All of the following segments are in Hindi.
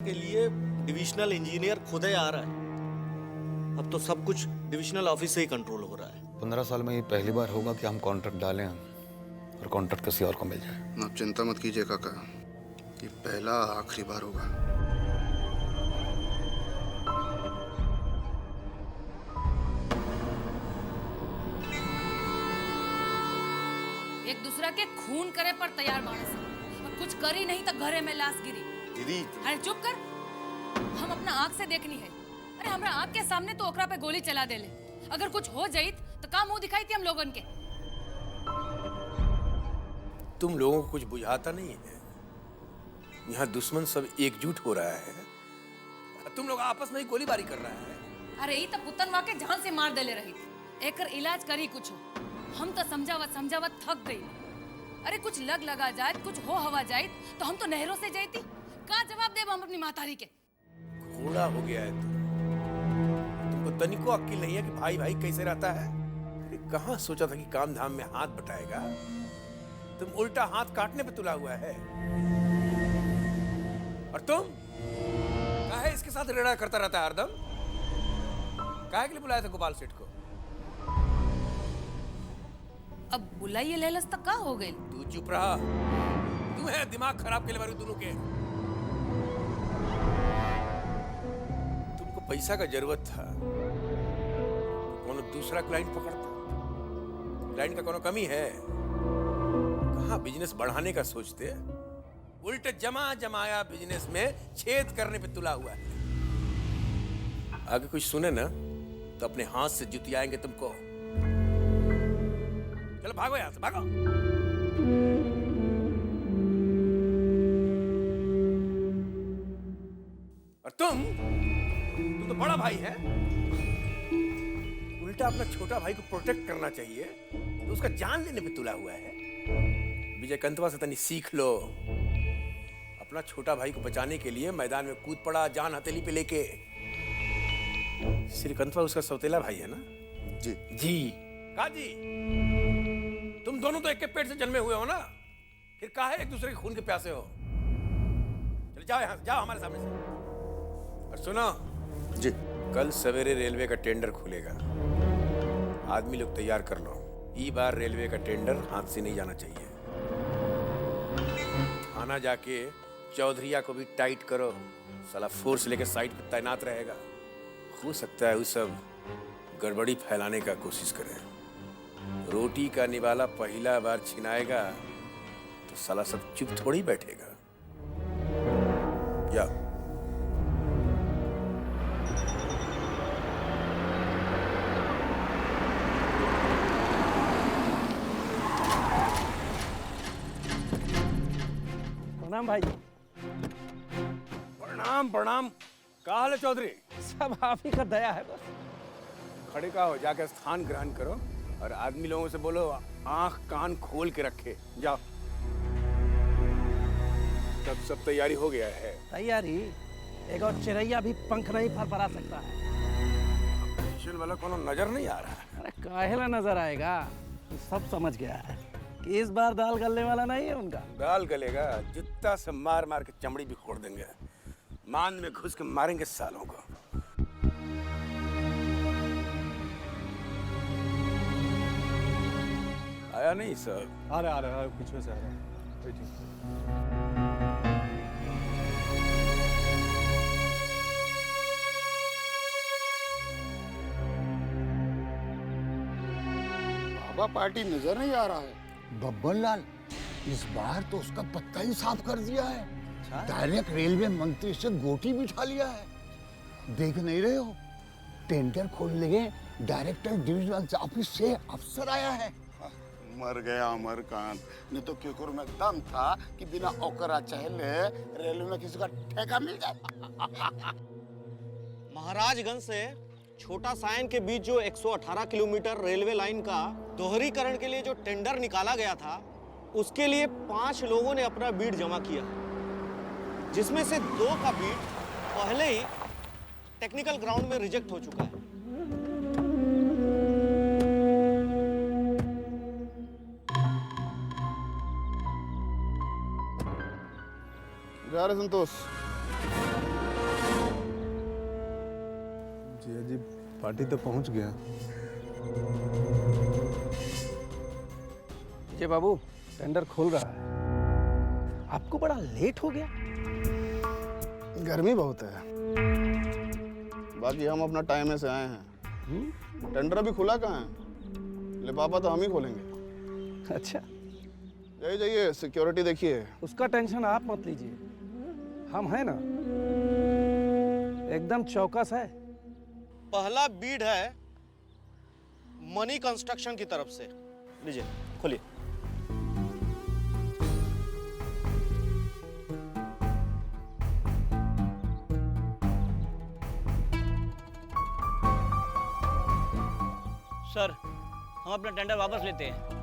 के लिए डिविजनल इंजीनियर खुद ही आ रहा है। अब तो सब कुछ डिविजनल ऑफिस से ही कंट्रोल हो रहा है। 15 साल में ये पहली बार होगा कि हम कॉन्ट्रैक्ट डालें और कॉन्ट्रैक्ट किसी और को मिल जाए। आप चिंता मत कीजिए काका, ये पहला आखिरी बार होगा। एक दूसरा के खून करे पर तैयार मानस और कुछ करी नहीं तो घरे में लाश गिरी। दीदी अरे चुप कर, हम अपना आँख से देखनी है। अरे हमरा आँख के सामने तो ओकरा पे गोली चला देले, अगर कुछ हो जाइत तो का मुंह दिखाई थी हम लोगन के। तुम लोगों को कुछ बुझाता नहीं है। यहाँ दुश्मन सब एकजुट हो रहा है, तुम लोग आपस में ही गोलीबारी कर रहा है। अरे ई तो पुतनवा के जान से मार देले रही, एकर इलाज करी कुछ हो। हम तो समझावत समझावत थक गई। अरे कुछ लगा जाए, कुछ हो हवा जाए तो हम तो नहरों से जाती। का जवाब देब हम अपनी मातारी के? घोड़ा हो गया है तुमको तनिको अक्ल नहीं है कि भाई भाई कैसे रहता है। अरे कहाँ सोचा था कि काम धाम में हाथ बटाएगा, तुम उल्टा हाथ काटने पे तुला हुआ है। और तुम काहे इसके साथ रेड़ा करता रहता है हरदम? काहे के लिए बुलाया था गोपाल सेठ को? अब बुलाइए लेलस तक का हो गई? तू चुप रहा, तू है दिमाग खराब के लिए बारू दोनों के। तुमको पैसा का जरूरत था, कोनो दूसरा क्लाइंट पकड़ता। क्लाइंट का कोनो कमी है? कहाँ बिजनेस बढ़ाने का सोचते, उल्टे जमा जमाया बिजनेस में छेद करने पे तुला हुआ है। आगे कुछ सुने ना तो अपने हाथ से जुतियाएंगे तुमको। चलो भागो यहां से, भागो। और तुम तो बड़ा भाई है, उल्टा अपना छोटा भाई को प्रोटेक्ट करना चाहिए तो उसका जान लेने पे तुला हुआ है। विजय कंतवा से तनी सीख लो। अपना छोटा भाई को बचाने के लिए मैदान में कूद पड़ा, जान हथेली पे लेके। श्री कंतवा उसका सौतेला भाई है ना? जी जी काजी, तुम दोनों तो एक के पेट से जन्मे हुए हो ना, फिर काहे एक दूसरे के खून के प्यासे हो? चलो जाओ यहां से, जाओ हमारे सामने से। और सुनो जी, कल सवेरे रेलवे का टेंडर खुलेगा, आदमी लोग तैयार कर लो। ई बार रेलवे का टेंडर हाथ से नहीं जाना चाहिए। थाना जाके चौधरिया को भी टाइट करो, साला फोर्स लेके साइड पे तैनात रहेगा। हो सकता है वो सब गड़बड़ी फैलाने का कोशिश करें। रोटी का निवाला पहला बार छिनाएगा तो साला सब चुप थोड़ी बैठेगा। या प्रणाम भाई। प्रणाम प्रणाम। का हाल है चौधरी? सब आप ही का दया है बस। खड़े का हो, जाकर स्थान ग्रहण करो और आदमी लोगों से बोलो आंख कान खोल के रखे। जाओ। तब सब तैयारी हो गया है। तैयारी? एक और चिड़ैया भी पंख नहीं फरफरा सकता है। मिशन वाला कोनो नजर नहीं आ रहा है। अरे काहेला नजर आएगा, सब समझ गया है कि इस बार दाल गलने वाला नहीं है उनका। दाल गलेगा, जुत्ता से मार मार के चमड़ी भी फोड़ देंगे, मान में घुस के मारेंगे सालों को। आया नहीं सर? आ रहा है पीछे से आ रहा है। बैठिए। बाबा पार्टी नजर नहीं आ रहा है। बब्बन लाल इस बार तो उसका पत्ता ही साफ कर दिया है। डायरेक्ट रेलवे मंत्री से गोटी बिठा लिया है। देख नहीं रहे हो, टेंडर खोल लगे, डायरेक्टर डिविजनल ऑफिस से अफसर आया है। मर गया अमरकांत, नहीं तो क्यों में दम था कि बिना औकरा चहले रेलवे में किसी का ठेका मिल जाए। महाराजगंज से छोटा सायन के बीच जो 118 किलोमीटर रेलवे लाइन का दोहरीकरण के लिए जो टेंडर निकाला गया था, उसके लिए 5 लोगों ने अपना बीड जमा किया, जिसमें से 2 का बीड पहले ही टेक्निकल ग्राउंड में रिजेक्ट हो चुका है। जा रहे संतोष। जिया जी पार्टी तो पहुंच गया। विजय बाबू टेंडर खोल रहा है, आपको बड़ा लेट हो गया। गर्मी बहुत है, बाकी हम अपना टाइम से आए हैं। टेंडर अभी खुला कहाँ है? लिफाफा तो हम ही खोलेंगे। अच्छा, जाइए सिक्योरिटी देखिए। उसका टेंशन आप मत लीजिए, हम हैं ना, एकदम चौकस है। पहला बीड है मनी कंस्ट्रक्शन की तरफ से। लीजिए खोलिए। सर, हम अपना टेंडर वापस लेते हैं।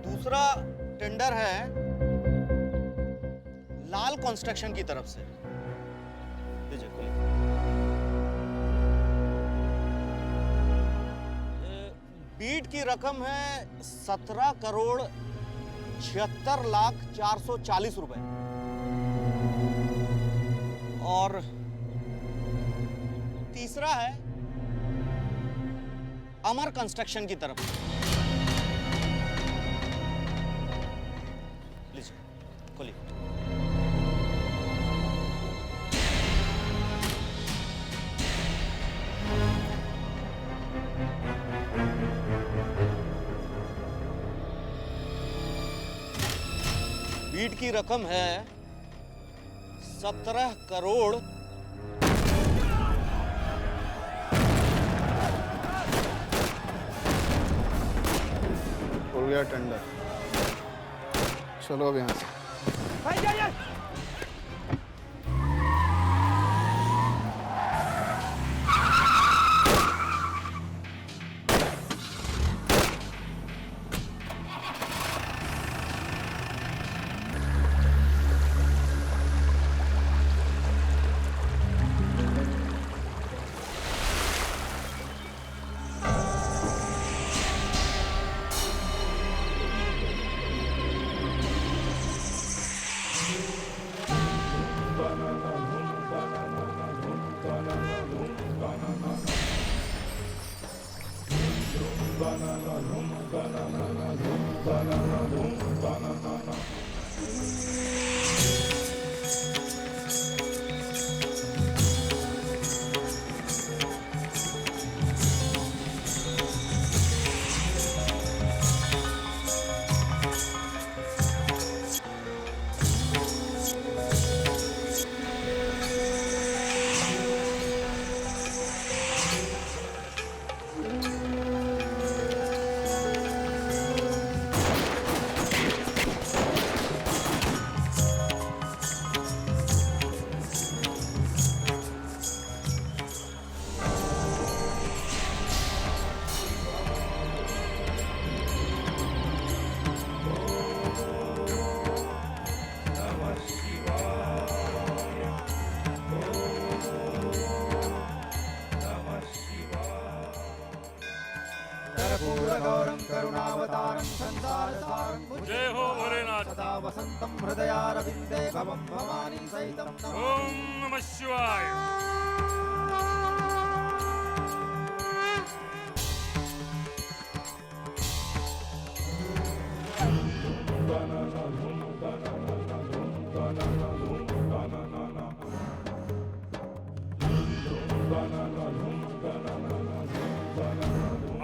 दूसरा टेंडर है लाल कंस्ट्रक्शन की तरफ से। लीजिए खोलिए। बीड की रकम है 17,76,04,40 रुपए। और तीसरा है अमर कंस्ट्रक्शन की तरफ। लीजिए खोलिए। बीड की रकम है 17 करोड़ खुल गया टेंडर। चलो अब यहाँ से। जय हो भोलेनाथ। वसंतम हृदयारविंदे भवं भवानी सहितं ओम नमः शिवाय।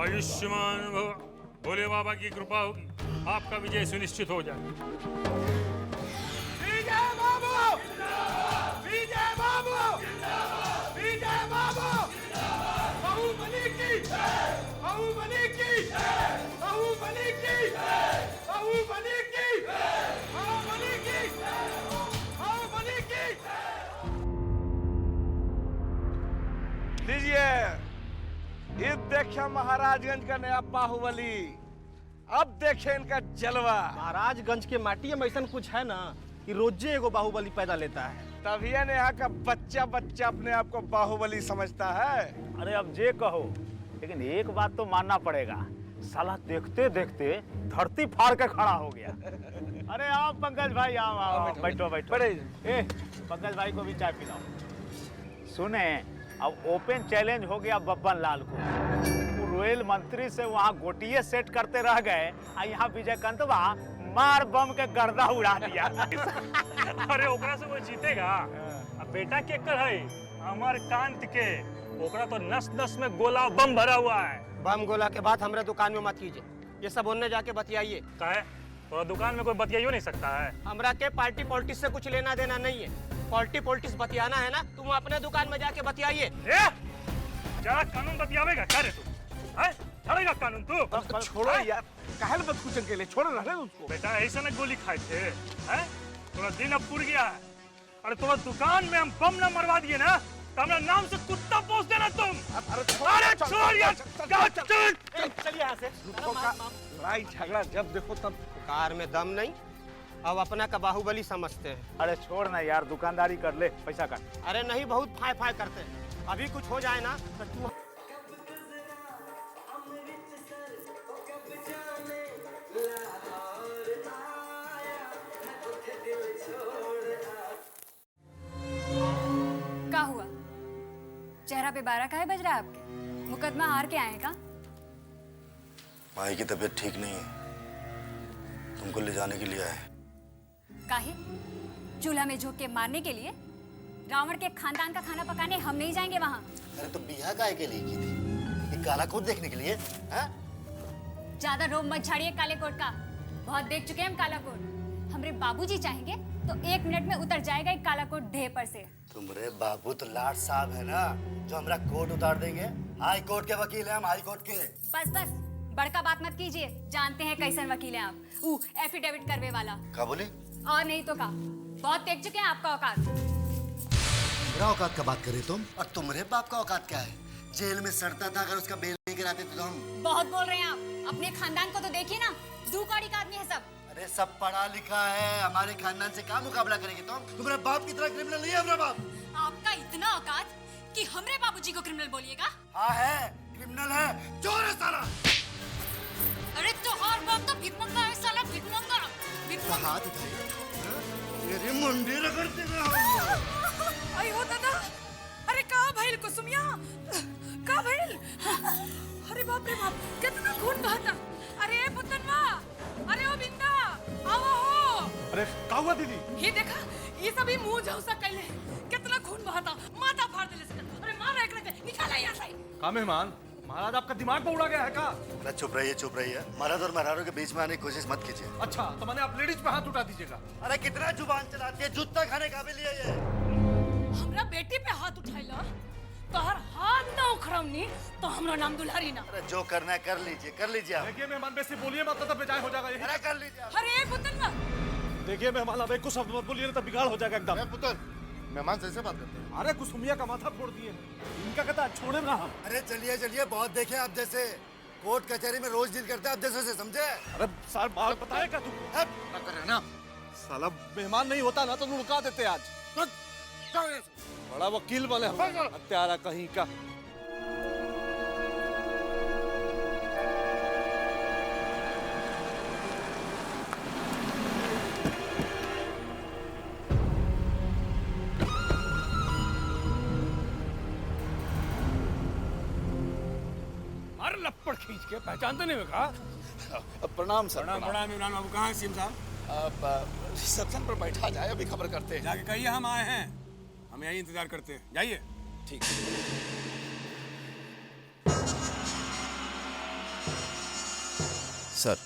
आयुष्मान भव। भोले बाबा की कृपा होगी, आपका विजय सुनिश्चित हो जाए। विजय बाबू, विजय बाबू, विजय बाबू, बाहुबली की, बाहुबली की, बाहुबली की, बाहुबली की, बाहुबली की, बाहुबली की। लीजिए, ये देखिए महाराजगंज का नया बाहुबली। अब देखिए इनका जलवा। महाराजगंज के माटी में ऐसा कुछ है ना कि रोजे एगो बाहुबली पैदा लेता है। तभी नेहा का बच्चा बच्चा अपने आप को बाहुबली समझता है। अरे अब जे कहो, लेकिन एक बात तो मानना पड़ेगा, साला देखते देखते धरती फाड़ के खड़ा हो गया। अरे आओ पंकज भाई, आओ आओ, बैठो बैठो। ए, पंकज भाई को भी चाय पिलाओ। सुने, अब ओपन चैलेंज हो गया बब्बन लाल को। वो रोयल मंत्री से वहाँ गोटिये सेट करते रह गए, और यहाँ विजयकांतवा मार बम के गर्दा उड़ा दिया। अरे ओकरा से वो जीतेगा। अब बेटा के कर है हमार कांत के, ओकरा तो नस नस में गोला बम भरा हुआ है। बम गोला के बाद हमारे दुकान में मत कीजिए, ये सब उनने जाके बतियाइए। का है तो दुकान में कोई बतियाइयो नहीं सकता है। हमरा के पार्टी पॉलिटिक्स से कुछ लेना देना नहीं है। पार्टी पॉलिटिक्स बतियाना है ना, तुम अपने दुकान में जाके बतियाइए। जरा कानून बतियावेगा क्या रे तू? है छड़ेगा कानून तू? छोड़ो यार, काहे बद कुछ के लिए छोड़ रहे उसको। बेटा ऐसा न गोली खाए थे, हैं? थोड़ा दिन अब पुर गया है। अरे थोड़ा दुकान में हम बम न मरवा दिए ना, तो हमारा नाम से कुत्ता पोस देना तुम। अरे छोड़ यार, चलिए यहाँ से। लड़ाई झगड़ा जब देखो तब। कार में दम नहीं, अब अपना का बाहुबली समझते हैं। अरे छोड़ ना यार, दुकानदारी कर ले, पैसा काट। अरे नहीं, बहुत फाय फाय करते हैं। अभी कुछ हो जाए ना तो तू क्या हुआ? चेहरा पे 12 काहे बज रहा है आपके? मुकदमा हार के आए का? माई की तबीयत ठीक नहीं है, तुमको ले जाने के लिए आए। काहे? चूल्हा में झोंक के मारने के लिए? रावण के खानदान का खाना पकाने हम नहीं जाएंगे वहाँ। अरे तो बिहा काहे के लिए की थी? एक काला कोट देखने के लिए? हैं? ज्यादा रोब मत झाड़िए काले कोट का, बहुत देख चुके हैं हम काला कोट। हमारे बाबूजी चाहेंगे तो 1 मिनट में उतर जाएगा एक काला कोट ढेर पर से। तुम्हारे बाबू तो लाट साहब है ना, जो हमारा कोट उतार देंगे। हाई कोर्ट के वकील हैं हम, हाई कोर्ट के। बस बस, बड़का बात मत कीजिए, जानते हैं कैसन वकील हैं आप। एफिडेविट करवे वाला। क्या बोली? और नहीं तो का, बहुत देख चुके हैं आपका औकात। मेरा औकात का बात करे तुम? और तुम्हारे बाप का औकात क्या है? जेल में सड़ता था, अगर उसका बेल नहीं कराते तो हम। बहुत बोल रहे हैं आप, अपने खानदान को तो देखिए ना, दो कौड़ी का आदमी है सब। अरे सब पढ़ा लिखा है, हमारे खानदान से क्या मुकाबला करेंगे तुम? तुम्हारे बाप की तरह क्रिमिनल नहीं है हमारा बाप। आपका इतना औकात कि हमरे बाबूजी को क्रिमिनल बोलिएगा? हाँ है, क्रिमिनल है, चोर है साला। अरे तो और बाप तो भिखमंगा है साला, भिखमंगा। हाथ उठाइए, मेरी मुंडी रगड़ते आई हो दादा, अरे कहाँ भइल कुसुमिया, कहाँ भइल? अरे बाप रे बाप, कितना खून बहता। अरे पुतनवा, अरे ओ बिंदा, आओ हो। अरे क्या हुआ दीदी? ये देखा, ये सभी मुंह झौसा कैले, कितना खून बहता, माथा फाड़ देले से। अरे मार एक रखे, निकाला यहाँ से। का मेहमान, महाराज आपका दिमाग में उड़ा गया है का? अरे चुप रहिए। महाराज और महाराजों के बीच में आने की कोशिश मत कीजिए। अच्छा, तो मैंने आप लेडीज पे हाथ उठा दीजिएगा। अरे कितना जुबान चलाती है, जूता खाने काबिल है ये। हमरा बेटी पे हाथ उठाइला, तो हर हाथ ना उखड़मनी, तो हमरा नाम दुल्हारी ना। अरे जो करना है कर लीजिए आप। देखिए मेहमान, बेसी बोलिए मत, तो बेजाय हो जाएगा। अरे कर लीजिए। अरे पुतनवा, देखिए मेहमान, अब एक कुछ शब्द मत बोलिए, तो बिगाड़ हो जाएगा एकदम। पुत्र, मेहमान से ऐसे बात करते हैं? अरे कुसुमिया का माथा फोड़ दिए, इनका कहता छोड़े ना हम। अरे चलिए, बहुत देखे आप जैसे, कोर्ट कचहरी में रोज डील करते हैं आप जैसे से, समझे? अरे साल बात बताएगा तू? ना करे ना। साला मेहमान नहीं होता ना तो लुढ़का देते आज। बड़ा वकील बने हम, हत्यारा कहीं का। मार लपड़ खींच के, पहचानते नहीं होगा? प्रणाम सर। प्रणाम इमरान बाबू, कहाँ है सीएम साहब? रिसेप्शन पर बैठा जाए, अभी खबर करते हैं। जाके कहिए हम आए हैं, हम यहीं इंतजार करते हैं, जाइए। ठीक। सर,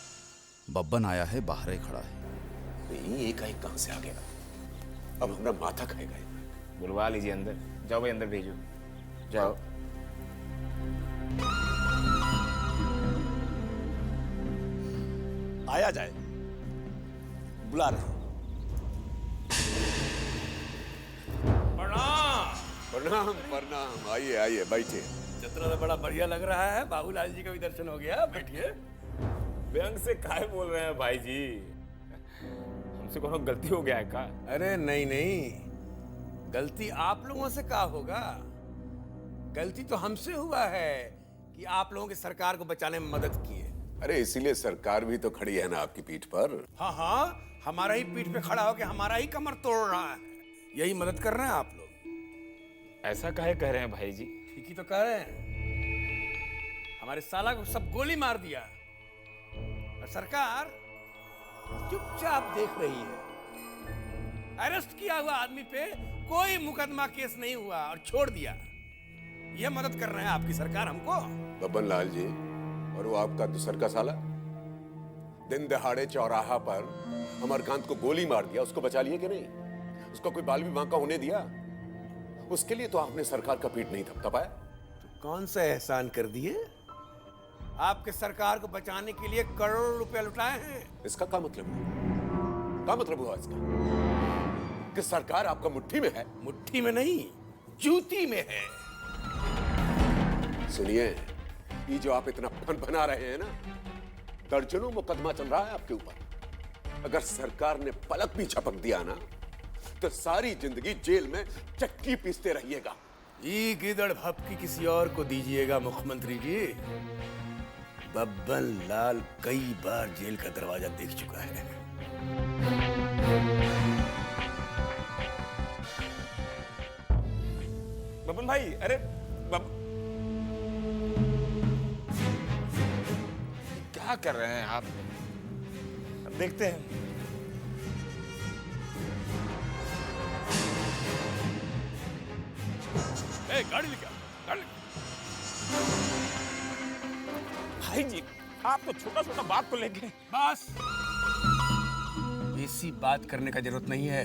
बब्बन आया है, बाहर ही खड़ा है। ये कहीं से आ गया, अब हमारा माथा खाएगा। बुलवा लीजिए अंदर, जाओ भाई अंदर भेजो, जाओ। आया जाए, बुला रहे। प्रणाम, आइए बैठिए। जतरा तो बड़ा बढ़िया लग रहा है, बाबूलाल जी का भी दर्शन हो गया, बैठिए। व्यंग से काहे बोल रहे हैं भाई जी? हमसे कोनो गलती हो गया है का? अरे नहीं, गलती आप लोगों से का होगा? गलती तो हमसे हुआ है कि आप लोगों की सरकार को बचाने में मदद की है। अरे इसीलिए सरकार भी तो खड़ी है ना आपकी पीठ पर। हाँ हाँ, हमारा ही पीठ पे खड़ा होकर हमारा ही कमर तोड़ रहा है। यही मदद कर रहे हैं आप लोग। ऐसा काहे कह रहे हैं भाई जी? ठीक ही तो कह रहे हैं। हमारे साला को सब गोली मार दिया और सरकार चुपचाप देख रही है। अरेस्ट किया हुआ आदमी पे कोई मुकदमा केस नहीं हुआ और छोड़ दिया। ये मदद कर रहे हैं आपकी सरकार हमको। बब्बन लाल जी, और वो आपका दूसर का साला दिन दहाड़े चौराहा पर अमरकांत को गोली मार दिया, उसको बचा लिए कि नहीं? उसको कोई बाल भी बांका होने दिया? उसके लिए तो आपने सरकार का पीठ नहीं थपथपाया। तो कौन सा एहसान कर दिए? आपके सरकार को बचाने के लिए करोड़ों रुपए लुटाए हैं। इसका क्या मतलब हुआ? क्या मतलब हुआ इसका? कि सरकार आपका मुट्ठी में है? मुट्ठी में नहीं, जूती में है। सुनिए, ये जो आप इतना फन बना रहे हैं ना, दर्जनों मुकदमा चल रहा है आपके ऊपर। अगर सरकार ने पलक भी झपक दिया ना, तो सारी जिंदगी जेल में चक्की पीसते रहिएगा। ये गिदड़ भपकी किसी और को दीजिएगा मुख्यमंत्री जी। बब्बन लाल कई बार जेल का दरवाजा देख चुका है। बब्बन भाई, अरे क्या कर रहे हैं आप? अब देखते हैं। गाड़ी लेके आओ, गाड़ी भाई जी, आप तो छोटा छोटा बात को लेके। बस बेसी बात करने का जरूरत नहीं है।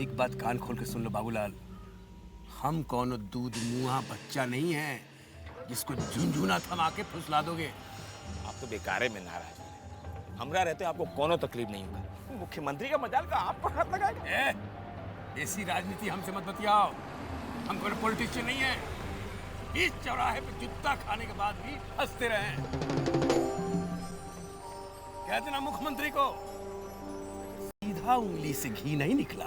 एक बात कान खोल के सुन लो बाबूलाल, हम कौनो दूध मुंहा बच्चा नहीं है जिसको झुनझुना थमा के फुसला दोगे। आप तो बेकारे में नाराज हो। हमरा रहते आपको कोनो तकलीफ नहीं होगा। मुख्यमंत्री का मजाल का आप पर हाथ लगाएगा? ऐसी राजनीति हमसे मत बतियाओ। हम कोई पॉलिटिशियन नहीं है। इस चौराहे पे जूता खाने के बाद भी हंसते रहे। कहते ना मुख्यमंत्री को, सीधा उंगली से घी नहीं निकला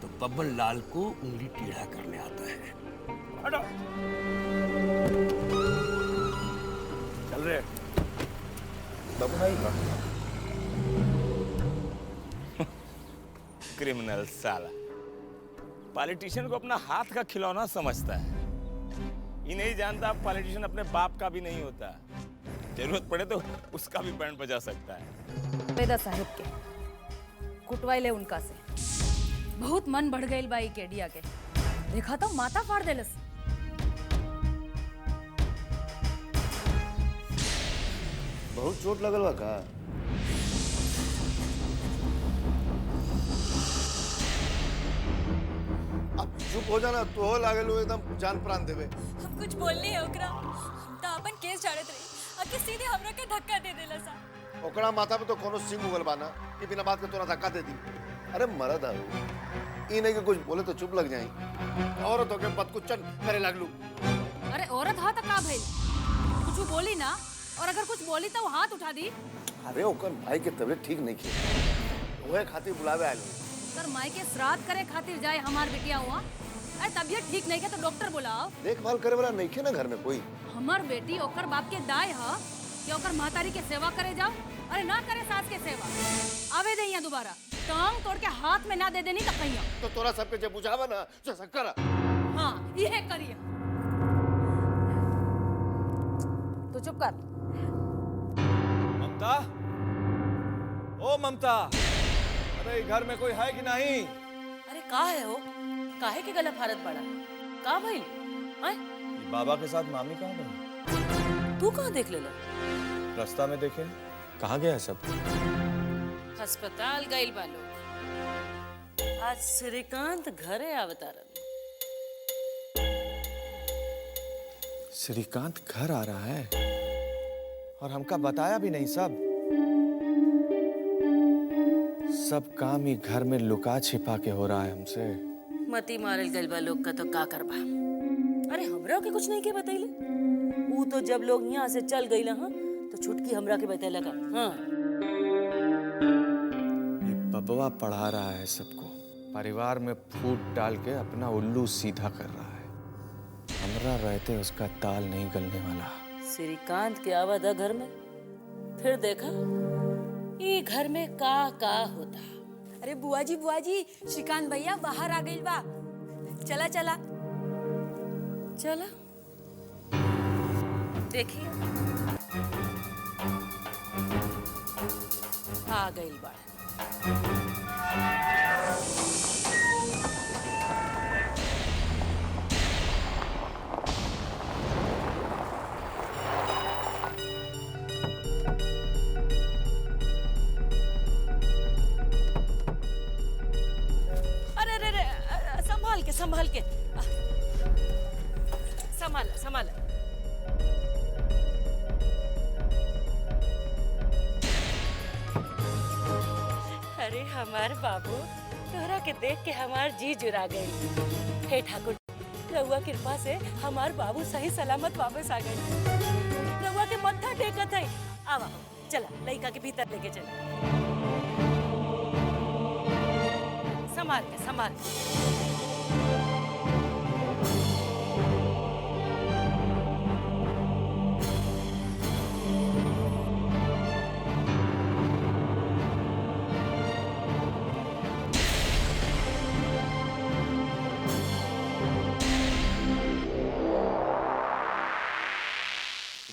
तो बब्बन लाल को उंगली टेढ़ा करने आता है। हटो, चल रहे बाबू भाई। क्रिमिनल साला पॉलिटिशियन को अपना हाथ का खिलौना समझता है। ये नहीं जानता पॉलिटिशियन अपने बाप का भी नहीं होता। जरूरत पड़े तो उसका भी बैंड बजा सकता है। बेदा साहिब के कुटवाई ले उनका से बहुत मन बढ़ गई बाई केडिया के। देखा तो माता फाड़ देलस। बहुत चोट लगल बा का? अब चुप हो जाना, तो हो लागल हो एकदम जान प्राण देवे। हम कुछ बोलनी है ओकरा तो अपन केस झाड़त रही आके सीधे हमरा के धक्का दे देला सा। ओकरा माथा पे तो कोनो सिंह उगल बाना कि बिना बात के तोरा धक्का दे दी। अरे मरद है ई नहीं कि कुछ बोले तो चुप लग जाई। औरत हो के बदकुचन करे लागलू। अरे औरत हा तो का भइल? कुछ बोली ना, और अगर कुछ बोली तो हाथ उठा दी। अरे ओकर भाई के तबीयत ठीक नहीं की, ओहे खातिर बुलावे आलो। कर माई के श्राद्ध करे खातिर जाए हमार बेटिया हुआ। अरे तबीयत ठीक नहीं के तो डॉक्टर बुलाओ। देखभाल करे वाला नहीं खे ना घर में कोई। हमार बेटी ओकर बाप के दाय ह कि ओकर महतारी के सेवा करे जाओ। अरे ना करे सास के सेवा। आवे दे यहाँ दोबारा, टांग तोड़ के हाथ में ना दे देनी तो कहिया। तो तोरा सबके जब बुझावा ना जो सकरा। हाँ ये करिए। तू चुप कर। ममता, ओ ममता, अरे घर में कोई है कि नहीं? अरे का है हो? काहे के गला फारत पड़ा? का भइल? हैं? बाबा के साथ मामी कहाँ गई? तू कहाँ देख लेला? रास्ता में देखे। कहाँ गया है सब? अस्पताल गइल बा लोग। आज श्रीकांत घरे अवतारन। श्रीकांत घर आ रहा है और हमका बताया भी नहीं। सब काम ही घर में लुका छिपा के हो रहा है हमसे। मती मारल गइल बा लोग का तो का करबा। अरे हमरा के कुछ नहीं के बतैले। वो तो जब लोग यहाँ से चल गई हाँ तो छुटकी हमरा के बतैला का। हाँ ये बबवा पढ़ा रहा है सबको। परिवार में फूट डाल के अपना उल्लू सीधा कर रहा है। हमरा रहते उसका ताल नहीं गलने वाला। श्रीकांत के आवादा घर में फिर देखा ये घर में का होता। अरे बुआ जी श्रीकांत भैया बाहर आ गई बा। चला चला चला देखिए आ गई बा। संभाल के संभाल। अरे हमार बाबू तोहरा के देख के हमार जी जुरा गई। हे ठाकुर रउआ कृपा से हमार बाबू सही सलामत वापस आ गए। रउआ के मत्था टेकत है। आवा चला लइका के भीतर लेके चला। संभाल के।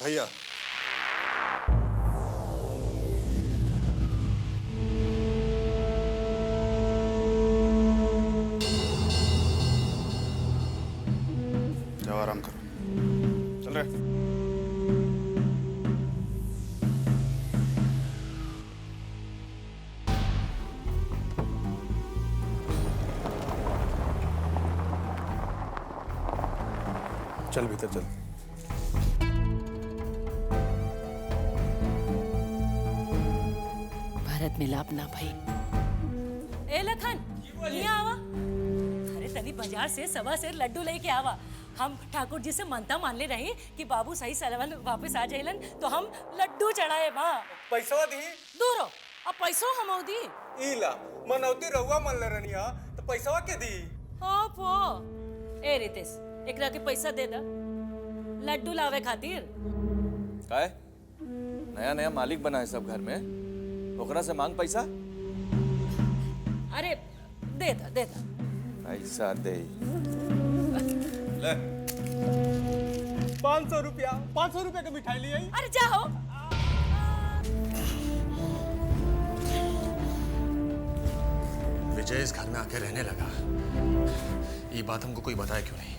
भैया जाओ आराम करो। चल रहे। चल भीतर चल। भारत में लाभ ना भाई। ए लखन यहाँ आवा। अरे तनी बाजार से सवा सेर लड्डू लेके आवा। हम ठाकुर जी से मनता मान ले रही कि बाबू सही सलामत वापस आ जाइलन तो हम लड्डू चढ़ाए बा। पैसा दी दूर हो अब पैसों हम दी। इला मनौती रहुआ मन ले रनिया तो पैसा के दी। ओपो ए रितेश एकरा के पैसा दे दा लड्डू लावे खातिर। काय नया मालिक बना है सब घर में, ओकरा से मांग पैसा। अरे दे दा पैसा दे ले। 500 रुपया का मिठाई ली आई। अरे जाओ। विजय इस घर में आके रहने लगा, ये बात हमको कोई बताया क्यों नहीं?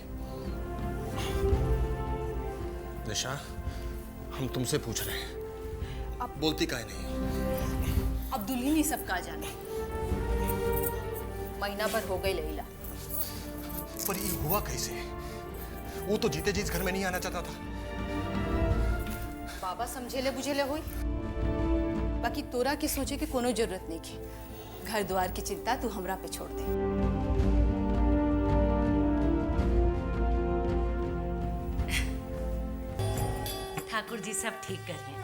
निशा हम तुमसे पूछ रहे हैं, आप बोलती काहे नहीं? अब दुल्हन ही सब का जाने। महीना भर हो गई लैला। पर ये हुआ कैसे? वो तो जीते जी इस घर में नहीं आना चाहता था। बाबा समझेले बुझेले हुई। बाकी तोरा के सोचे के कोनो जरूरत नहीं की। घर द्वार की चिंता तू हमरा पे छोड़ दे। ठाकुर जी सब ठीक करिए।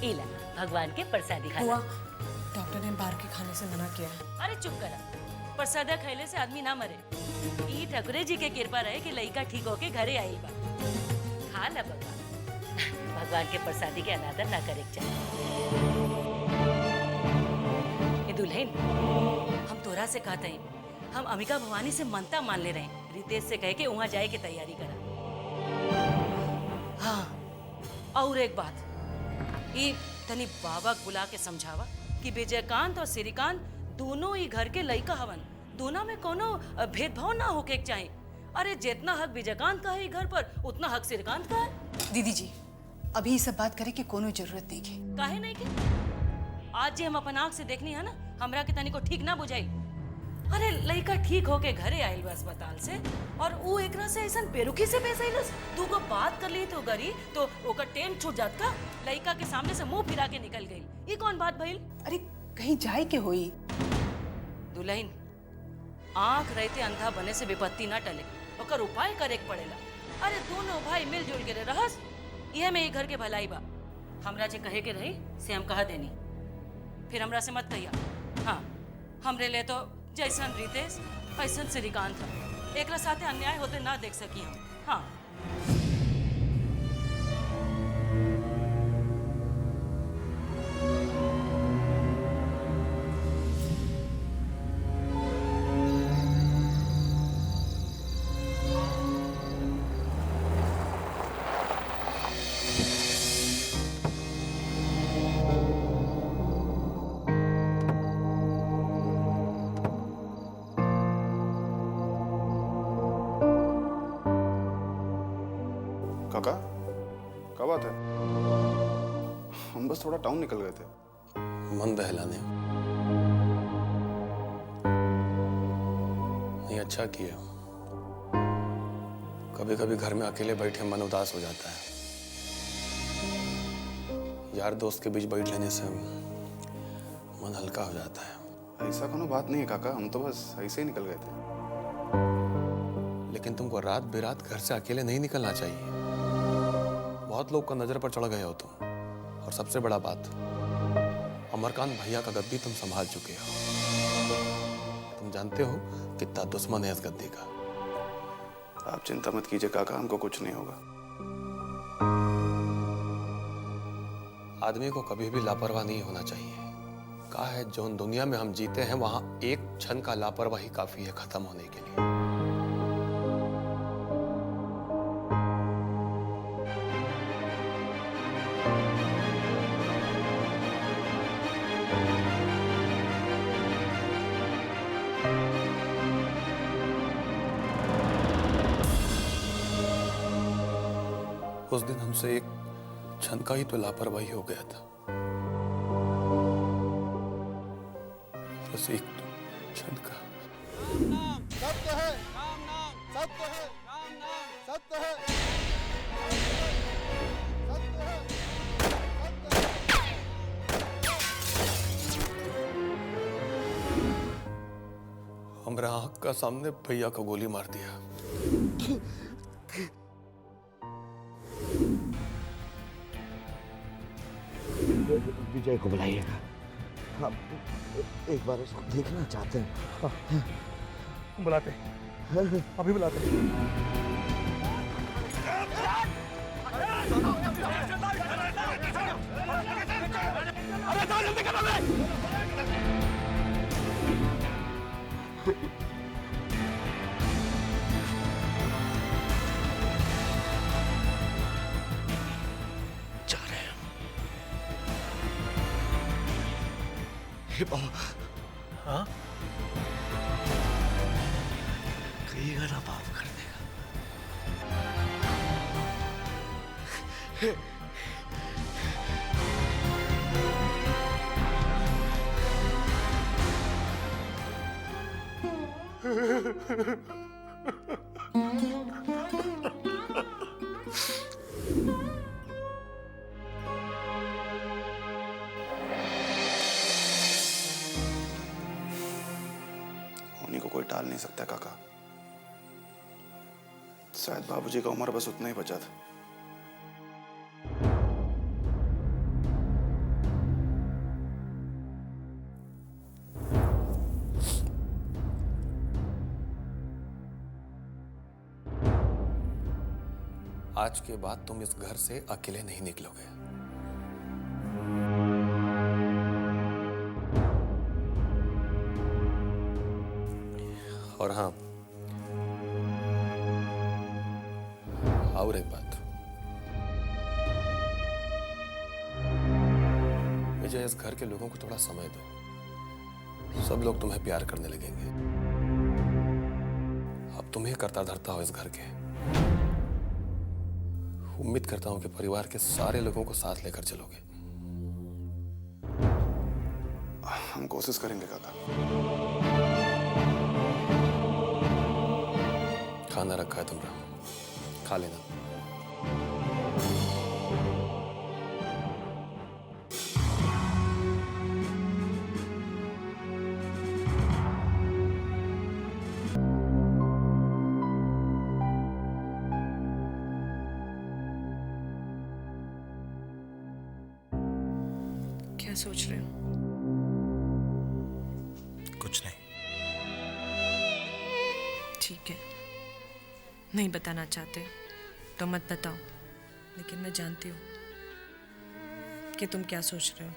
इला भगवान के प्रसादी खाना। डॉक्टर ने बाहर के खाने से मना किया है। अरे चुप करा, प्रसादा खैले से आदमी ना मरे। ई ठाकुरे जी के कृपा रहे कि लइका ठीक होके घरे आइल बा। खा ला बाबा, भगवान के प्रसादी के अनादर ना करे चाहिए। ए दुल्हन, हम तोरा से कहते हैं, हम अमिका भवानी से मनता मान ले रहे हैं। रितेश से कह के वहाँ जाए की तैयारी करा। हाँ और एक बात, ई तनी बाबा बुला के समझावा कि विजयकांत और श्रीकांत दोनों ही घर के लइका हवन। दोनों में कोनो भेदभाव ना होके चाहिए। अरे जितना हक विजयकांत का है घर पर, उतना हक श्रीकांत का है। दीदी जी अभी सब बात करे की कोनो जरूरत नहीं है। काहे नहीं के? आज जे हम अपन आँख से देखनी है ना, हमरा के तनी को ठीक ना बुझाई। अरे लइका ठीक होके घरे आइल बा अस्पताल से और वो एकरा से ऐसा बेरुखी से पैसा इलस। तू को बात कर ली तो गरी तो ओकर टेंट छूट जात का। लइका के सामने से मुंह फिरा के निकल गई। ये कौन बात भइल? अरे कहीं जाए के होई। दुल्हन आंख रहते अंधा बने से विपत्ति ना टले, ओकर उपाय करे के पड़ेला। अरे दोनों भाई मिलजुल के रहस, यह में ही घर के भलाई बा। हमरा जे कहे के रही से हम कह देनी, फिर हमरा से मत कहिया। हाँ, हमरे ले तो जैसन रितेश ऐसन श्रीकांत था, एकरा साथे अन्याय होते ना देख सकी हम। हाँ काका, क्या बात है? हम बस थोड़ा टाउन निकल गए थे। मन बहलाने। नहीं, अच्छा किया। कभी कभी घर में अकेले बैठे मन उदास हो जाता है। यार दोस्त के बीच बैठ लेने से मन हल्का हो जाता है। ऐसा कोनो बात नहीं है काका, हम तो बस ऐसे ही निकल गए थे। लेकिन तुमको रात बेरात घर से अकेले नहीं निकलना चाहिए। बहुत लोग का नजर पर चढ़ गए हो तुम। और सबसे बड़ा बात, अमरकांत भैया का गद्दी तुम संभाल चुके हो। तुम जानते हो कितना दुश्मन है इस गद्दी का। आप चिंता मत कीजिए काका, हमको कुछ नहीं होगा। आदमी को कभी भी लापरवाह नहीं होना चाहिए। कहा है जो दुनिया में हम जीते हैं वहां एक क्षण का लापरवाही काफी है खत्म होने के लिए। उस दिन हमसे एक क्षण का ही तो लापरवाही हो गया था। बस एक क्षण का। सत्य है, सत्य है, सत्य है, हमारे आंख का सामने भैया को गोली मार दिया। विजय को बुलाइएगा, हम एक बार उसको देखना चाहते हैं। बुलाते, अभी बुलाते। अरे जाओ जल्दी करो बे। हाँ? कहिएगा ना माफ कर देगा। होनी को कोई टाल नहीं सकता काका। शायद बाबूजी का उम्र बस उतना ही बचा था। आज के बाद तुम इस घर से अकेले नहीं निकलोगे। और हाँ, और एक बात, विजय, इस घर के लोगों को थोड़ा समय दो। सब लोग तुम्हें प्यार करने लगेंगे। अब तुम ही करता धरता हो इस घर के। उम्मीद करता हूं कि परिवार के सारे लोगों को साथ लेकर चलोगे। हम कोशिश करेंगे काका। खाना रखा है तुमरा, खा लेना। क्या सोच रहे हो? कुछ नहीं। ठीक है, नहीं बताना चाहते तो मत बताओ, लेकिन मैं जानती हूँ कि तुम क्या सोच रहे हो।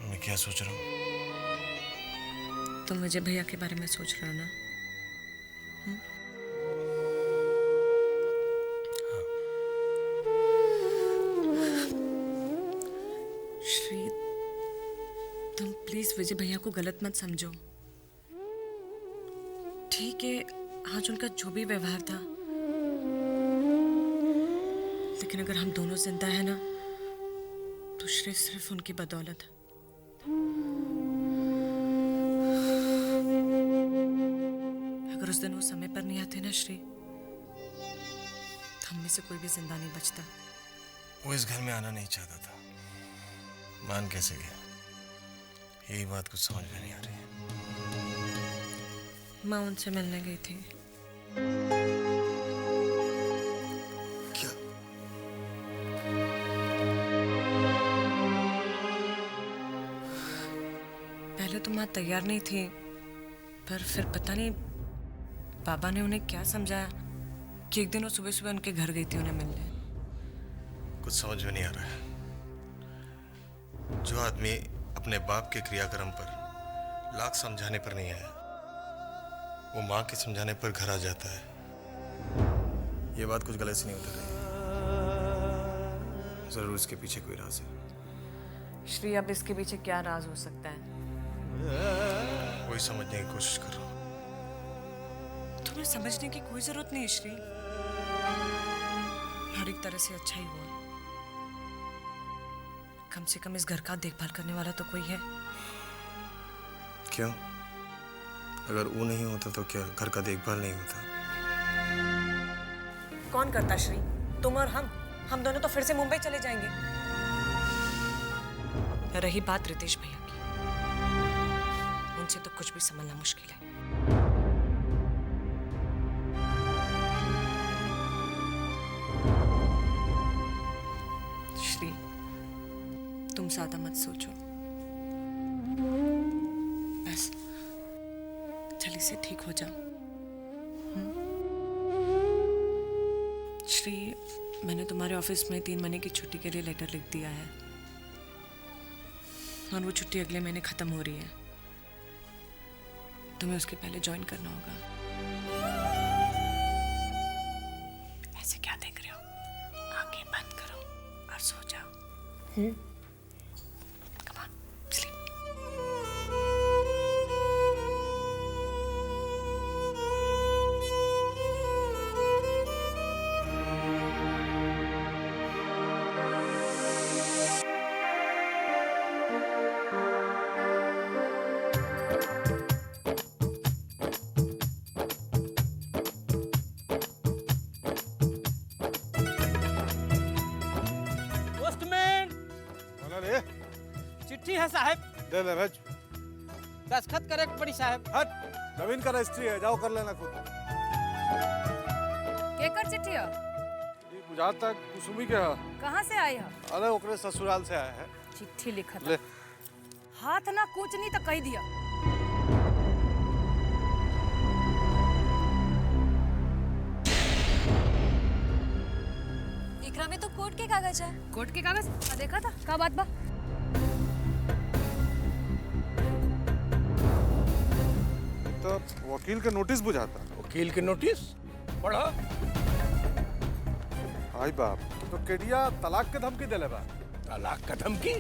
मैं क्या सोच रहा हूँ? तुम मुझे भैया के बारे में सोच रहे हो ना? श्री, तुम प्लीज विजय भैया को गलत मत समझो। ठीक है, आज उनका जो भी व्यवहार था, लेकिन अगर हम दोनों जिंदा है ना, तो श्री सिर्फ उनकी बदौलत है। अगर उस दिन वो समय पर नहीं आते ना श्री, तो हम में से कोई भी जिंदा नहीं बचता। वो इस घर में आना नहीं चाहता था, मान कैसे गया? यही बात कुछ समझ में नहीं आ रही। माँ उनसे मिलने गई थी। क्या? पहले तो माँ तैयार नहीं थी, पर फिर पता नहीं पापा ने उन्हें क्या समझाया कि एक दिन वो सुबह सुबह उनके घर गई थी उन्हें मिलने। कुछ समझ में नहीं आ रहा है। जो आदमी अपने बाप के क्रियाक्रम पर लाख समझाने पर नहीं आया, वो माँ के समझाने पर घर आ जाता है। ये बात कुछ गलत सी नहीं उतर रही। जरूर इसके पीछे कोई राज है। श्री, अब इसके पीछे क्या राज हो सकता है? वही समझने की कोशिश कर रहा हूँ। तुम्हें समझने की कोई जरूरत नहीं है श्री, हर एक तरह से अच्छा ही हुआ। कम से कम इस घर का देखभाल करने वाला तो कोई है। क्यों? अगर वो नहीं होता तो क्या घर का देखभाल नहीं होता? कौन करता श्री? तुम और हम दोनों तो फिर से मुंबई चले जाएंगे। रही बात रितेश भैया की, उनसे तो कुछ भी समझना मुश्किल है। श्री, तुम ज्यादा मत सोचो, बस जल्दी से ठीक हो जाओ। श्री, मैंने तुम्हारे ऑफिस में 3 महीने की छुट्टी के लिए लेटर लिख दिया है, और वो छुट्टी अगले महीने खत्म हो रही है। तुम्हें उसके पहले ज्वाइन करना होगा। ऐसे क्या देख रहे हो? आंखें बंद करो और सो जाओ। Come on, sleep. पोस्टमैन, रे चिट्ठी है साहब। दे ले भेज। दस्तखत करे बड़ी साहब। हट, नवीन का रजिस्ट्री है, जाओ कर लेना खुद। केकर चिट्ठी है? बुझा तक कुसुमी के है। कहाँ से आई है? अरे ओकरे ससुराल से आया है। चिट्ठी लिखा ले। हाथ ना कूचनी तो कह दिया। एकरा में तो कोर्ट के कागज है। कोर्ट के कागज? देखा था का बात बा? तो वकील के नोटिस बुझाता। वकील के नोटिस पढ़ा? हाय बाप, तो केडिया तलाक के धमकी देले बा। तलाक का धमकी?